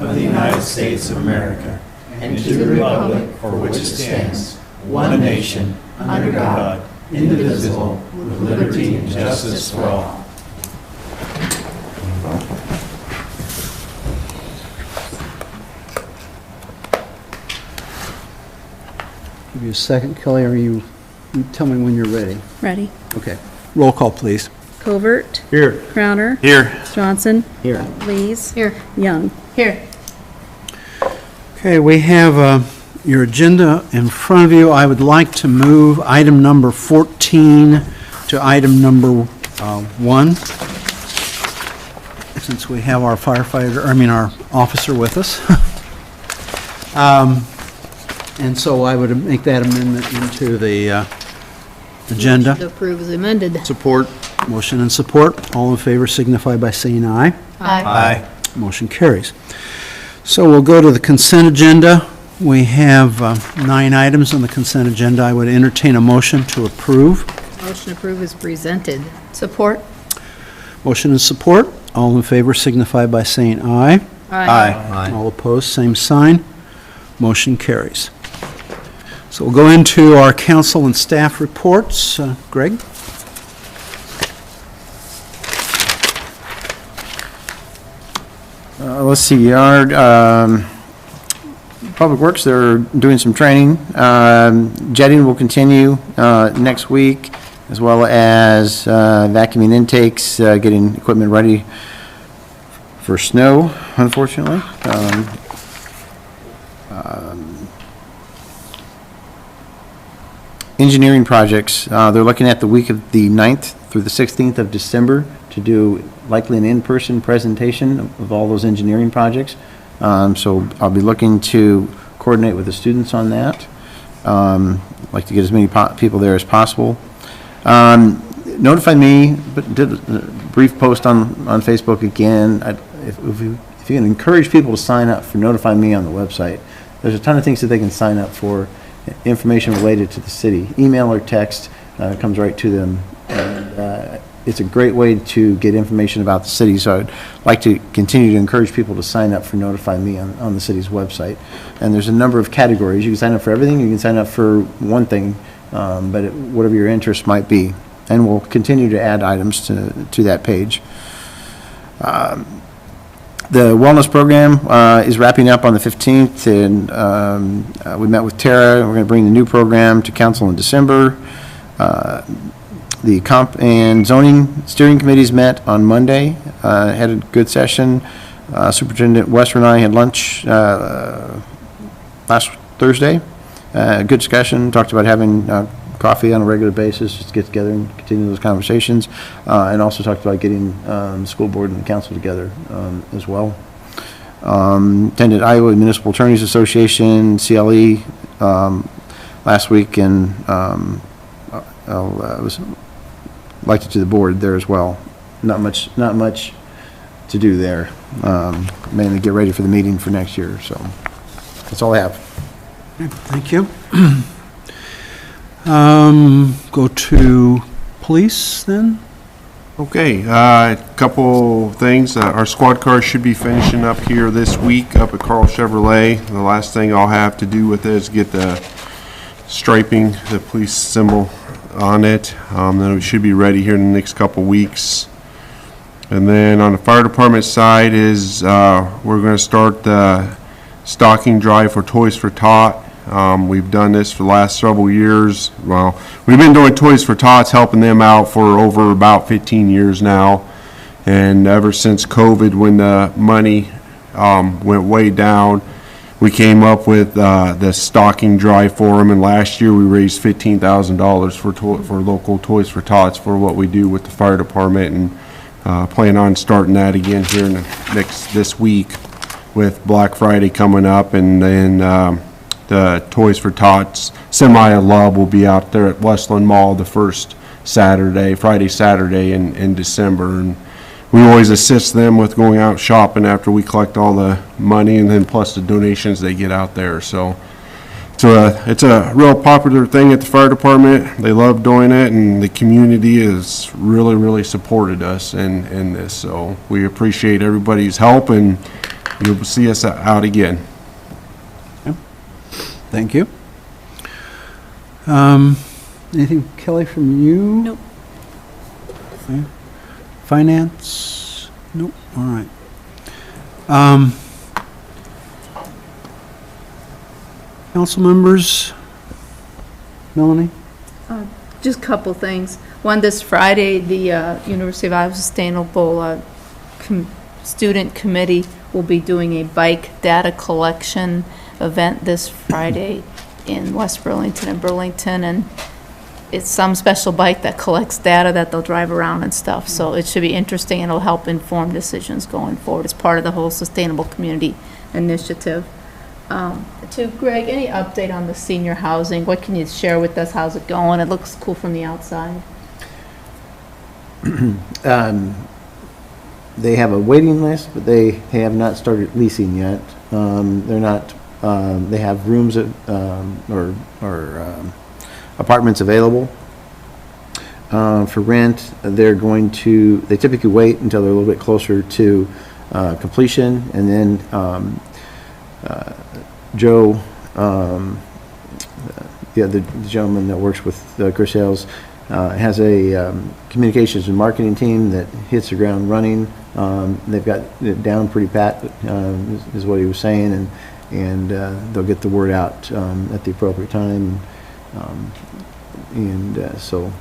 of the United States of America, and to the republic for which it stands, one nation, under God, indivisible, with liberty and justice for all. Give you a second, Kelly, or you tell me when you're ready. Ready. Okay. Roll call, please. Covert. Here. Crowner. Here. Johnson. Here. Lees. Here. Young. Here. Okay, we have your agenda in front of you. I would like to move item number 14 to item number 1, since we have our our officer with us. And so I would make that amendment into the agenda. Motion to approve is amended. Support. Motion and support. All in favor signify by saying aye. Aye. Motion carries. So we'll go to the consent agenda. We have 9 items on the consent agenda. I would entertain a motion to approve. Motion to approve is presented. Support. Motion and support. All in favor signify by saying aye. Aye. All opposed, same sign. Motion carries. So we'll go into our council and staff reports. Greg? Let's see, our Public Works, they're doing some training. Jetting will continue next week, as well as vacuuming intakes, getting equipment ready for snow, unfortunately. Engineering projects, they're looking at the week of the 9th through the 16th of December to do likely an in-person presentation of all those engineering projects. So I'll be looking to coordinate with the students on that. Like to get as many people there as possible. Notify me, but did a brief post on Facebook again. If you can encourage people to sign up for Notify Me on the website, there's a ton of things that they can sign up for, information related to the city. Email or text comes right to them. And, it's a great way to get information about the city, so I'd like to continue to encourage people to sign up for Notify Me on the city's website. And there's a number of categories. You can sign up for everything, you can sign up for one thing, but whatever your interest might be. And we'll continue to add items to that page. The wellness program is wrapping up on the 15th, and we met with Tara. We're going to bring the new program to council in December. The Comp and Zoning Steering Committees met on Monday, had a good session. Superintendent Wester and I had lunch last Thursday. Good discussion, talked about having coffee on a regular basis, just to get together and continue those conversations, and also talked about getting the school board and the council together as well. Attended Iowa Municipal Attorneys Association, CLE, last week, and was liked it to the board there as well. Not much to do there. Mainly get ready for the meeting for next year. So that's all I have. Okay, thank you. Go to police then. Okay, a couple things. Our squad car should be finishing up here this week up at Carl Chevrolet. The last thing I'll have to do with it is get the striping, the police symbol on it. Then it should be ready here in the next couple weeks. And then on the fire department side is we're going to start the stocking drive for Toys for Tot. We've done this for the last several years. Well, we've been doing Toys for Tots, helping them out for over about 15 years now. And ever since COVID, when the money went way down, we came up with the stocking drive for them, and last year we raised $15,000 for local Toys for Tots for what we do with the fire department, and plan on starting that again here in this week with Black Friday coming up, and then the Toys for Tots Semi-Love will be out there at Westland Mall the first Friday, Saturday in December, and we always assist them with going out shopping after we collect all the money, and then plus the donations they get out there. So it's a real popular thing at the fire department. They love doing it, and the community has really supported us in this. So we appreciate everybody's help, and you'll see us out again. Thank you. Anything, Kelly, from you? Nope. Okay. Finance? Nope, all right. Council members? Melanie? Just a couple things. One, this Friday, the University of Iowa Sustainable Student Committee will be doing a bike data collection event this Friday in West Burlington and Burlington, and it's some special bike that collects data that they'll drive around and stuff, so it should be interesting, and it'll help inform decisions going forward. It's part of the whole Sustainable Community Initiative. To Greg, any update on the senior housing? What can you share with us? How's it going? It looks cool from the outside. They have a waiting list, but they have not started leasing yet. They're not, they have rooms or apartments available for rent. They typically wait until they're a little bit closer to completion, and then Joe, the other gentleman that works with Chris Hales, has a communications and marketing team that hits the ground running. They've got it down pretty pat, is what he was saying, and they'll get the word out at the appropriate time. So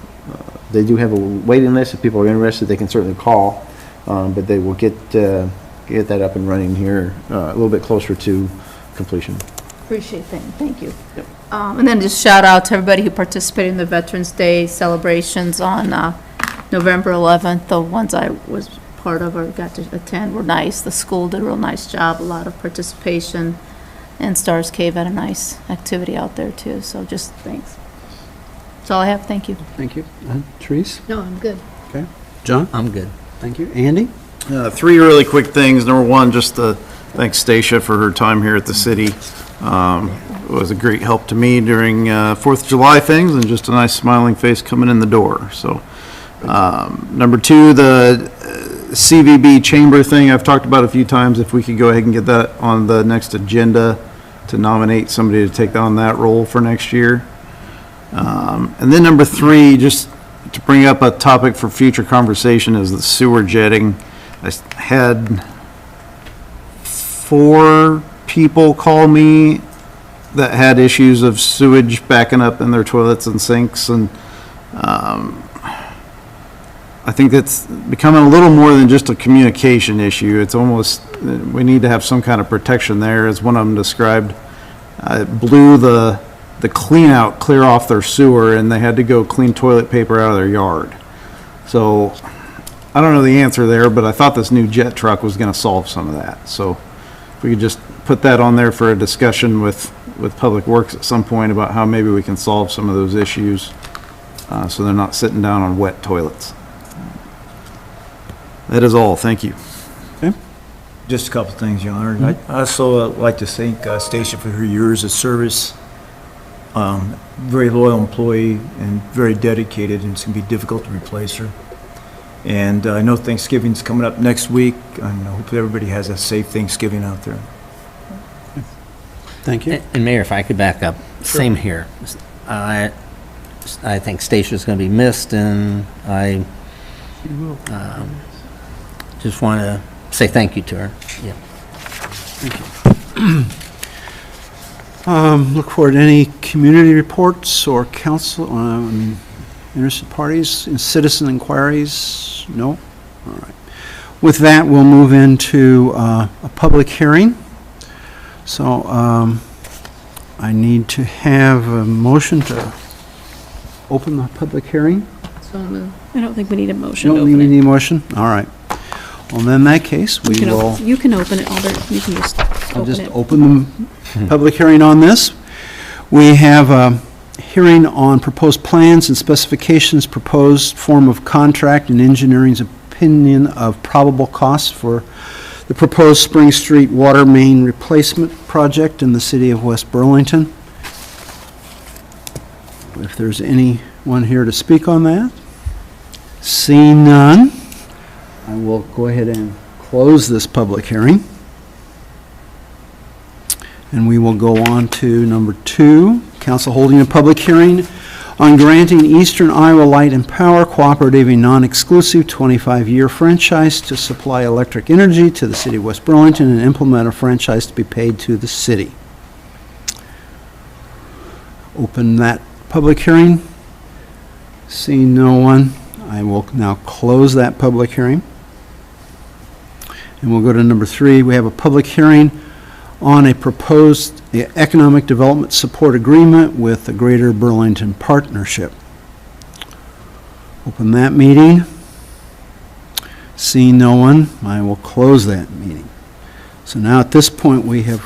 they do have a waiting list. If people are interested, they can certainly call, but they will get that up and running here a little bit closer to completion. Appreciate that. Thank you. Yep. And then just shout out to everybody who participated in the Veterans Day celebrations on November 11th. The ones I was part of or got to attend were nice. The school did a real nice job, a lot of participation, and Stars Cave had a nice activity out there too. So just thanks. That's all I have. Thank you. Thank you. Therese? No, I'm good. Okay. John? I'm good. Thank you. Andy? Three really quick things. Number one, just to thank Stacia for her time here at the city. It was a great help to me during 4th of July things, and just a nice smiling face coming in the door. So, number two, the CVB chamber thing I've talked about a few times. If we could go ahead and get that on the next agenda to nominate somebody to take on that role for next year. And then number three, just to bring up a topic for future conversation, is the sewer jetting. I had 4 people call me that had issues of sewage backing up in their toilets and sinks, and I think that's becoming a little more than just a communication issue. It's almost, we need to have some kind of protection there, as one of them described. It blew the clean out clear off their sewer, and they had to go clean toilet paper out of their yard. So I don't know the answer there, but I thought this new jet truck was going to solve some of that. So if we could just put that on there for a discussion with Public Works at some point about how maybe we can solve some of those issues, so they're not sitting down on wet toilets. That is all. Thank you. Just a couple things, Your Honor. I'd also like to thank Stacia for her years of service. Very loyal employee and very dedicated, and it's going to be difficult to replace her. And I know Thanksgiving's coming up next week, and hopefully everybody has a safe Thanksgiving out there. Thank you. And Mayor, if I could back up, same here. I think Stacia's going to be missed, and I just want to say thank you to her. Yeah. Look forward to any community reports or council, interested parties, and citizen inquiries? No? All right. With that, we'll move into a public hearing. So I need to have a motion to open the public hearing. So moved. I don't think we need a motion to Don't open need it. a motion? All right. Well, then in that case, we will... You can open it, Albert. You can just I'll open just it. open the public hearing on this. We have a hearing on proposed plans and specifications, proposed form of contract, and engineering's opinion of probable costs for the proposed Spring Street water main replacement project in the city of West Burlington. If there's anyone here to speak on that. Seeing none, I will go ahead and close this public hearing. And we will go on to number 2, council holding a public hearing on granting Eastern Iowa Light and Power Cooperative a non-exclusive 25-year franchise to supply electric energy to the city of West Burlington and implement a franchise to be paid to the city. Open that public hearing. Seeing no one, I will now close that public hearing. And we'll go to number 3. We have a public hearing on a proposed economic development support agreement with the Greater Burlington Partnership. Open that meeting. Seeing no one, I will close that meeting. So now at this point, we have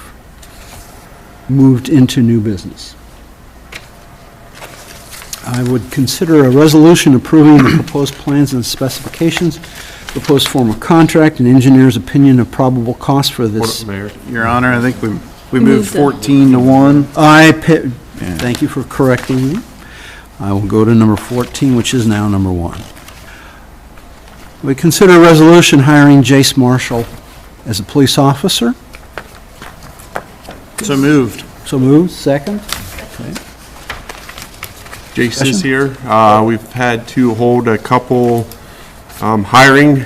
moved into new business. I would consider a resolution approving the proposed plans and specifications, proposed form of contract, and engineer's opinion of probable cost for this. Mayor. Your Honor, I think we moved moved it. 14 to 1. Thank you for correcting me. I will go to number 14, which is now number 1. We consider a resolution hiring Jace Marshall as a police officer. So moved. So moved, second. Jason is here. We've had to hold a couple hiring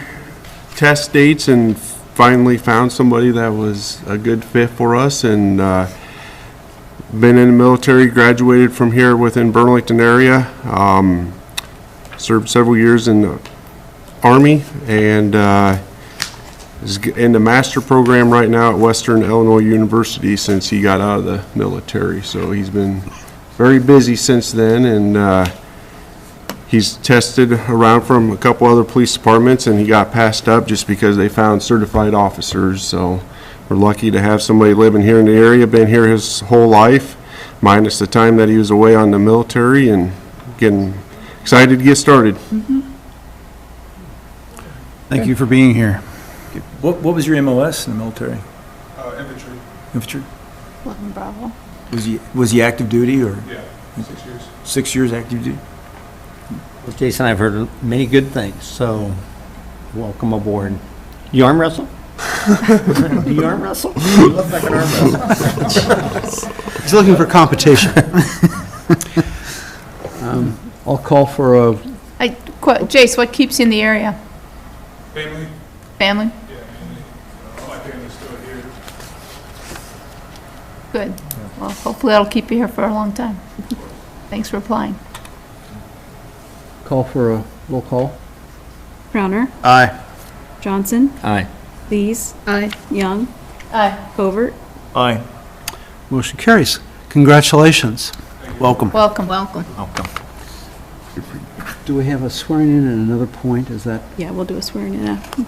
test dates and finally found somebody that was a good fit for us, and been in the military, graduated from here within Burlington area, served several years in the Army, and is in the master program right now at Western Illinois University since he got out of the military. So he's been very busy since then, and he's tested around from a couple other police departments, and he got passed up just because they found certified officers. So we're lucky to have somebody living here in the area, been here his whole life, minus the time that he was away on the military, and getting excited to get started. Thank you for being here. What was your MOS in the military? Infantry. Infantry? Bravo. Was he active duty or Yeah, 6 years. 6 years active duty? Well, Jason, I've heard many good things, so welcome aboard. You arm wrestle? Do you arm wrestle? You look like an arm wrestler. He's looking for competition. I'll call for a, Jace, what keeps you in the area? Family? Family? Yeah, mainly. All my family's still here. Good. Well, hopefully that'll keep you here for a long time. Thanks for applying. call for a roll call. Crowner, Aye. Johnson, Aye. Lees. Aye. Young, Aye. Covert. Aye. Motion carries. Congratulations. Welcome. Welcome. Welcome. Welcome. Do we have a swearing in at another point? Is that, Yeah, we'll do a swearing in after.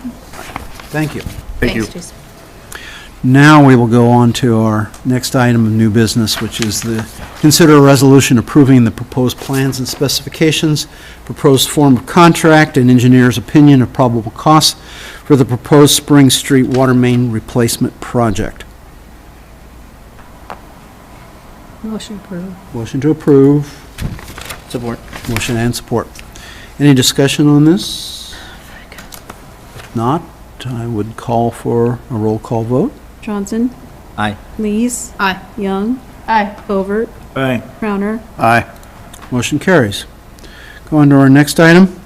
thank you. Thank you. Thanks, Jason. Now we will go on to our next item of new business, which is the consider a resolution approving the proposed plans and specifications, proposed form of contract, and engineer's opinion of probable costs for the proposed Spring Street water main replacement project. Motion approved. Motion to approve. Support. Motion and support. Any discussion on this? If not, I would call for a roll call vote. Johnson, Aye. Lees. Aye. Young, Aye. Covert, Aye. Crowner. Aye. Motion carries. Go on to our next item.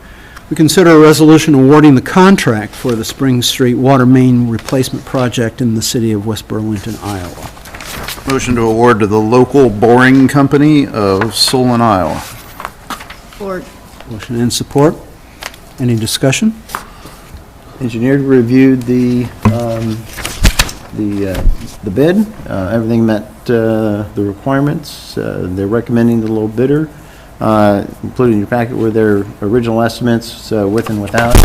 We consider a resolution awarding the contract for the Spring Street water main replacement project in the city of West Burlington, Iowa. Motion to award to the local boring company of Solon, Iowa. Or Motion and support. Any discussion? Engineer reviewed the bid. Everything met the requirements. They're recommending the low bidder. Included in your packet were their original estimates, with and without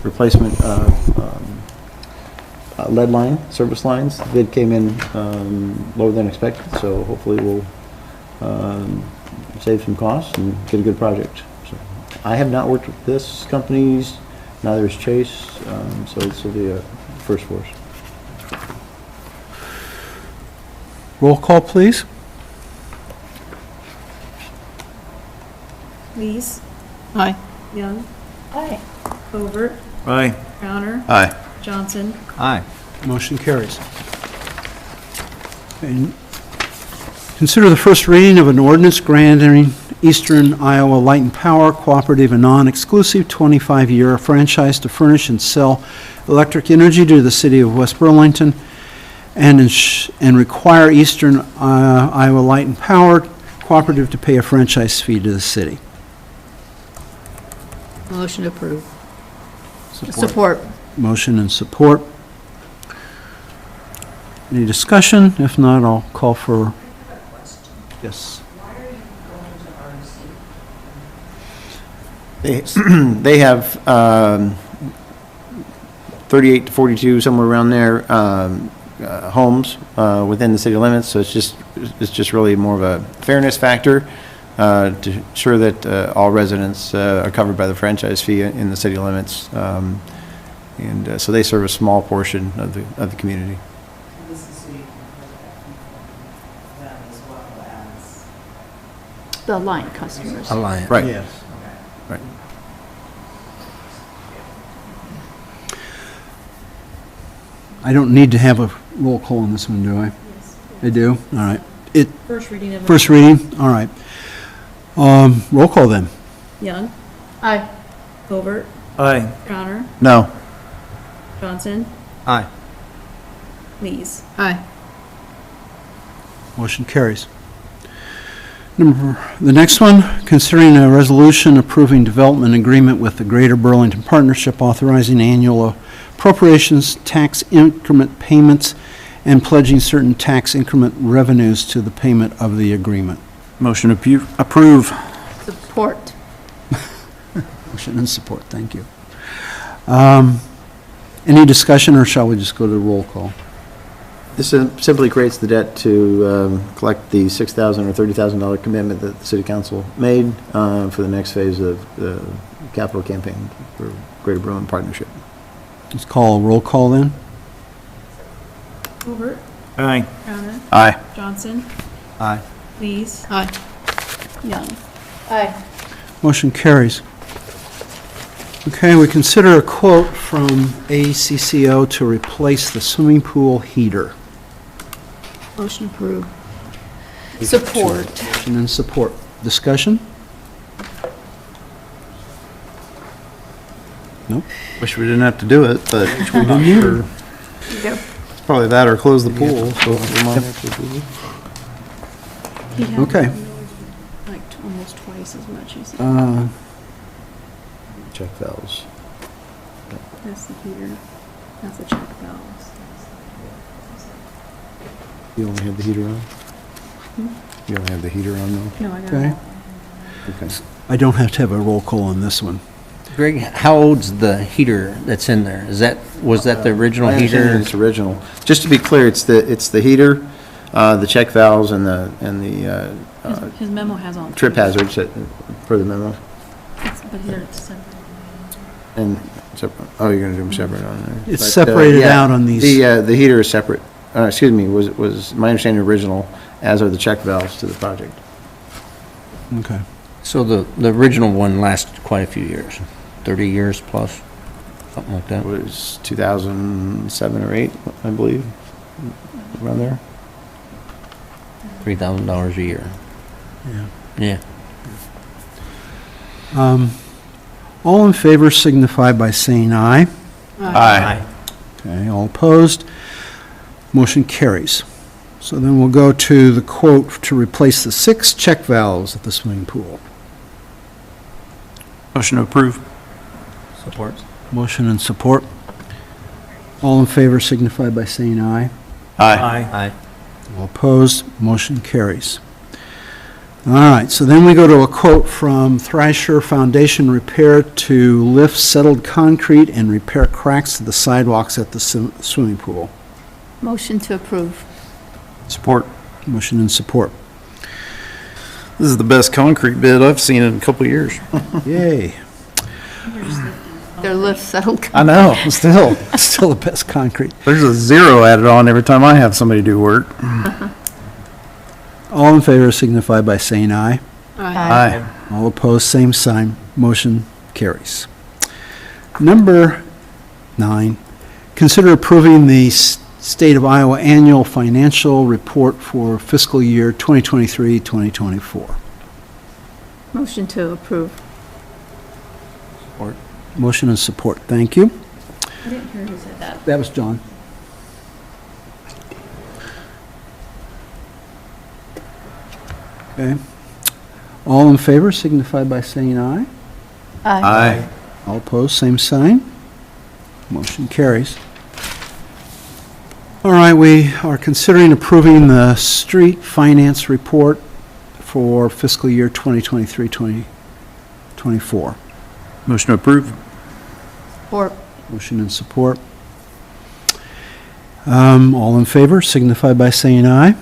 replacement of lead line, service lines. The bid came in lower than expected, so hopefully we'll save some costs and get a good project. So I have not worked with this company's, neither has Chase, so this will be a first for us. Roll call, please. Lees. Aye. Young, Aye. Covert, Aye. Crowner, Aye. Johnson. Aye. Motion carries. And consider the first reading of an ordinance granting Eastern Iowa Light and Power Cooperative a non-exclusive 25-year franchise to furnish and sell electric energy to the city of West Burlington and require Eastern Iowa Light and Power Cooperative to pay a franchise fee to the city. Motion approved. Support. Motion and support. Any discussion? If not, I'll call for... Yes. They have 38 to 42, somewhere around there, homes within the city limits, so it's just really more of a fairness factor to ensure that all residents are covered by the franchise fee in the city limits. And so they serve a small portion of the community. The line customers. Alliance. Right. Yes. Right. I don't need to have a roll call on this one, do I? I do? All right. First reading of. First reading? All right. Roll call then. Young, Aye. Covert, Aye. Crowner, No. Johnson, Aye. Lees. Aye. Motion carries. The next one, considering a resolution approving development agreement with the Greater Burlington Partnership authorizing annual appropriations, tax increment payments, and pledging certain tax increment revenues to the payment of the agreement. Motion approve. Support. Motion and support, thank you. Any discussion, or shall we just go to the roll call? This simply creates the debt to collect the $6,000 or $30,000 commitment that the city council made for the next phase of the capital campaign for Greater Burlington Partnership. Let's call a roll call then. Covert, Aye. Crowner, Aye. Johnson, Aye. Lees, Aye. Young. Aye. Motion carries. Okay, we consider a quote from ACCO to replace the swimming pool heater. Motion approved. Support. Motion and support. Discussion? Nope. Wish we didn't have to do it, but Yep. it's probably that or close the pool. So He had Okay. like almost twice as much as, Check valves. that's the heater, that's the check valves. You only have the heater on? You only have the heater on though? No, I got Okay. it. Okay. I don't have to have a roll call on this one. Greg, how old's the heater that's in there? Was that the original My understanding heater? It's original. Just to be clear, it's the heater, the check valves, and the His memo has all. trip hazards per the memo. But here it's separate. And oh, you're gonna do them separate on there. It's But, separated yeah, out on these. The heater is separate. Excuse me, was my understanding original, as are the check valves to the project. Okay. So the original one lasted quite a few years, 30 years plus, something like It that. was 2007 or 8, I believe, around there. $3,000 a year. Yeah. Yeah. All in favor signify by saying aye. Aye. Okay, all opposed? Motion carries. So then we'll go to the quote to replace the 6 check valves at the swimming pool. Motion to approve. Support. Motion and support. All in favor signify by saying aye. Aye. Aye. All opposed? Motion carries. All right, so then we go to a quote from Thrasher Foundation Repair to lift settled concrete and repair cracks to the sidewalks at the swimming pool. Motion to approve. Support. Motion and support. This is the best concrete bid I've seen in a couple of years. Yay. Their lift settled. I know, still. Still the best concrete. There's a 0 added on every time I have somebody do work. All in favor signify by saying aye. Aye. All opposed, same sign. Motion carries. Number 9, consider approving the State of Iowa Annual Financial Report for fiscal year 2023-2024. Motion to approve. Motion and support. Thank you. I didn't hear who said that. That was John. Okay. All in favor signify by saying aye. Aye. All opposed, same sign. Motion carries. All right, we are considering approving the street finance report for fiscal year 2023-2024. Motion to approve. Support. Motion and support. All in favor signify by saying aye.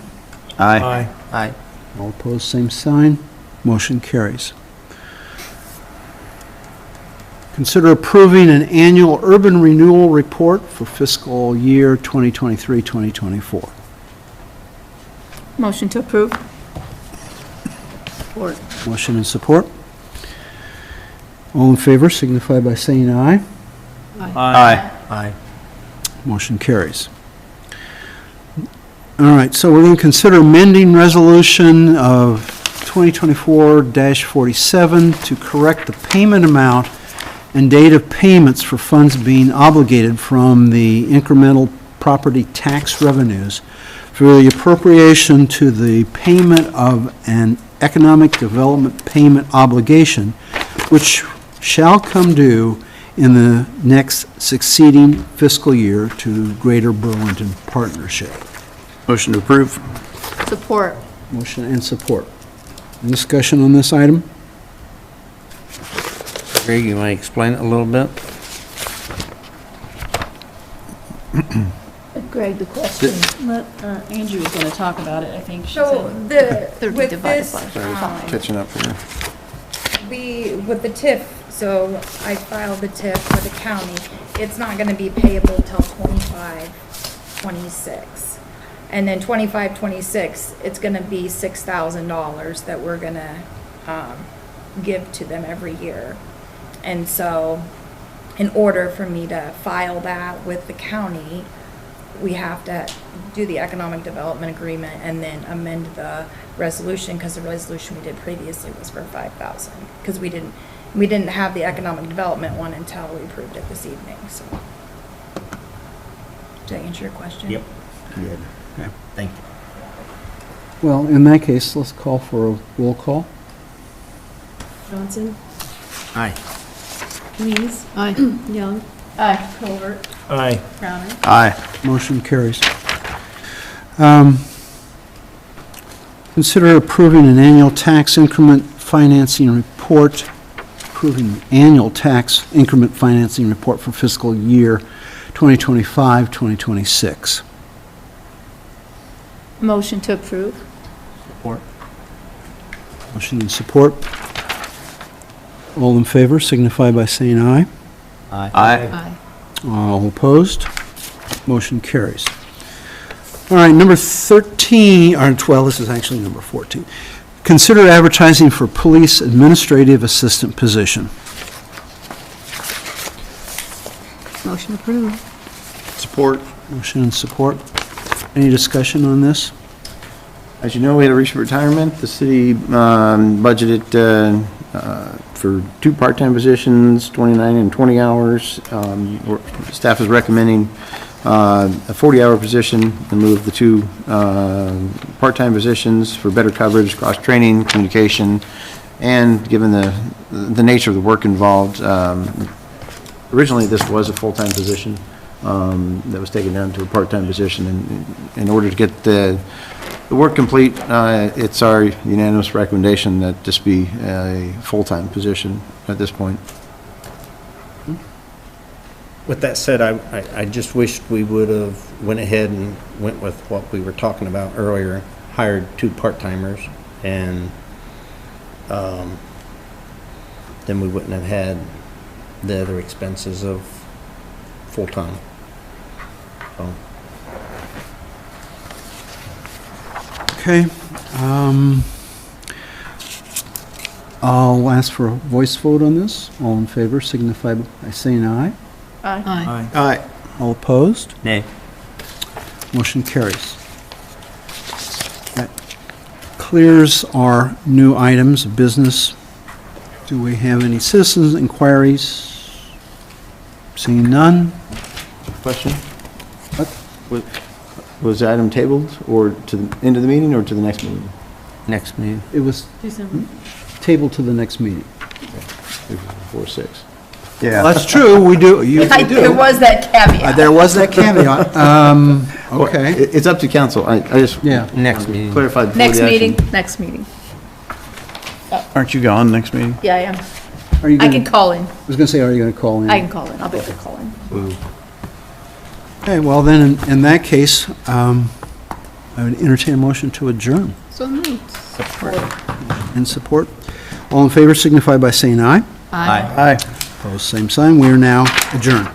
Aye. Aye. All opposed, same sign. Motion carries. Consider approving an annual urban renewal report for fiscal year 2023-2024. Motion to approve. Support. Motion and support. All in favor signify by saying aye. Aye. Aye. Motion carries. All right, so we're going to consider amending resolution of 2024-47 to correct the payment amount and date of payments for funds being obligated from the incremental property tax revenues for the appropriation to the payment of an economic development payment obligation, which shall come due in the next succeeding fiscal year to Greater Burlington Partnership. Motion to approve. Support. Motion and support. Any discussion on this item? Greg, you want to explain it a little bit? Greg, the question. Angie was going to talk about it, I think. She So said. 30 with divided this, by Catching up here. with the TIF, so I filed the TIF for the county. It's not gonna be payable till 25-26. And then 25-26, it's gonna be $6,000 that we're gonna, give to them every year. And so, in order for me to file that with the county, we have to do the economic development agreement and then amend the resolution, because the resolution we did previously was for 5,000. Because we didn't have the economic development one until we approved it this evening, so. Did I answer your question? Yep. Good. Okay. Thank you. Well, in that case, let's call for a roll call. Johnson, Aye. Weeze, Aye. Young, Aye. Colbert, Aye. Crowner. Aye. Motion carries. Consider approving an annual tax increment financing report, approving annual tax increment financing report for fiscal year 2025-2026. Motion to approve. Support. Motion and support. All in favor signify by saying aye. Aye. Aye. All opposed? Motion carries. All right, number 13, or 12, this is actually number 14. Consider advertising for police administrative assistant position. Motion approved. Support. Motion and support. Any discussion on this? As you know, we had a recent retirement. The city budgeted for 2 part-time positions, 29 and 20 hours. Staff is recommending a 40-hour position in lieu of the 2 part-time positions for better coverage, cross-training, communication, and given the nature of the work involved. Originally, this was a full-time position that was taken down to a part-time position. And in order to get the work complete, it's our unanimous recommendation that this be a full-time position at this point. With that said, I just wished we would have went ahead and went with what we were talking about earlier, hired 2 part-timers, and then we wouldn't have had the other expenses of full-time. So, Okay. I'll ask for a voice vote on this. All in favor signify by saying aye. Aye. Aye. All opposed? nay. Motion carries. That clears our new items of business. Do we have any citizens' inquiries? Seeing none? Question? Was the item tabled or to the end of the meeting or to the next meeting? Next meeting. It was December. tabled to the next meeting. 4-6. Yeah. That's true, we do, you There do. was that caveat. There was that caveat. Okay, It's up to council. I just yeah. Next meeting. clarified before Next the action. meeting, next meeting. Aren't you gone next meeting? Yeah, I am. Are you I gonna, can call in. I was gonna say, are you gonna call in? I can call in. I'll be able to call in. Okay, well then, in that case, I would entertain a motion to adjourn. So moved. In support. All in favor signify by saying aye. Aye. Aye. Opposed, same sign. We are now adjourned.